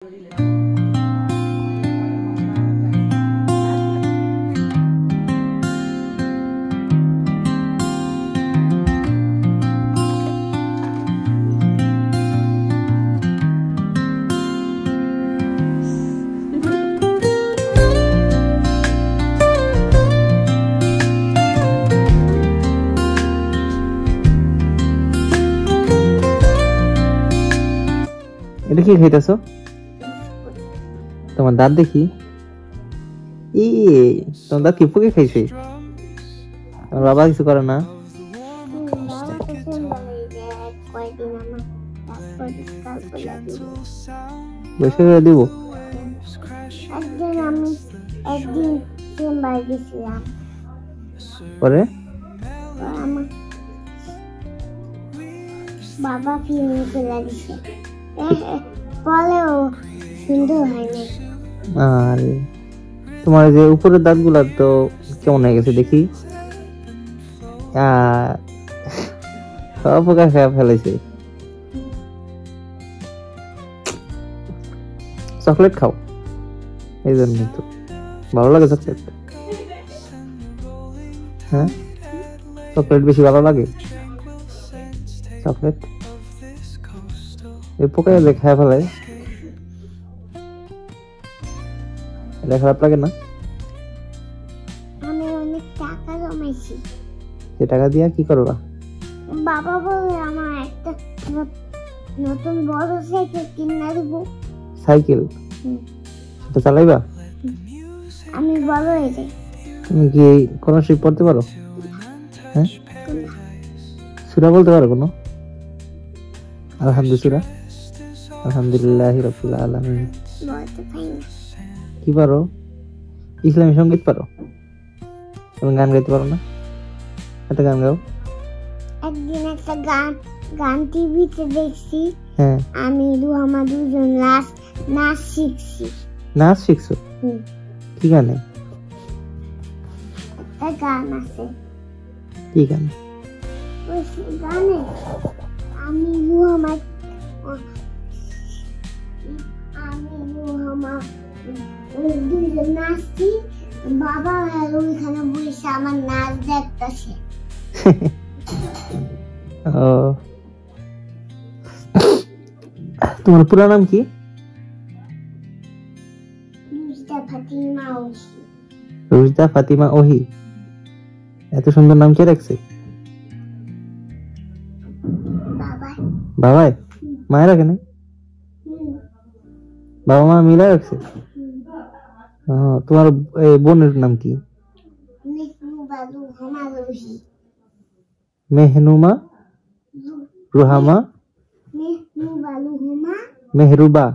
এটা কি খাইতেছো? তোমার দাঁত দেখি। তোমার দাঁত কি পুকে খাইছে? তোমার বাবা কিছু করে না? বসে করে দিব। পরে বাবা ফিল্ম ফেলে দিছে, বলেও সুন্দর হয়নি। আরে তোমার যে উপরের দাঁতগুলা তো কেমন হয়ে গেছে দেখি। সব পোকা খেয়ে ফেলেছে। চকলেট খাও, এই জন্য তো ভালো লাগে চকলেট। হ্যাঁ, চকলেট বেশি ভালো লাগে। চকলেট এই পোকা যে খেয়ে ফেলে, এটা খারাপ লাগে না? আমি অনেক টাকা জমাইছি। সে টাকা দিয়ে কি করবা? বাবা বলে আমার একটা নতুন বড় সাইকেল কিনে দিব। সাইকেল? এটা চালাইবা? আমি বড় হয়ে যাই। তুমি কি কোন শিব পড়তে পারো? হ্যাঁ, সূরা বলতে পারো কোনো? আলহামদুলিল্লাহ, আলহামদুলিল্লাহি রাব্বিল আলামিন বলতে পারি না। কি পারো? ইসলামী সঙ্গীত পারো? তুমি গান গাইতে পারো না? একটা গান গাও। একদিন একটা গান টিভিতে দেখছি। হ্যাঁ, আমি আমার দুজন নাচ শিখছি। নাচ শিখছো? কি গানে? একটা গান আছে। কি গান? ওই গানে আমি দুজন নাচছি, বাবা ওইখানে বসে আমার নাচ দেখতেছে। তোমার পুরো নাম কি? রুজদা ফাতিমা ওহি। এত সুন্দর নাম কে রাখছে? বাবাই? মায়ের রাখে নাই? বাবা মা মিলা রাখছে? তোমার বোনের নাম কি? মেহনুমা রুহামা মেহরুবা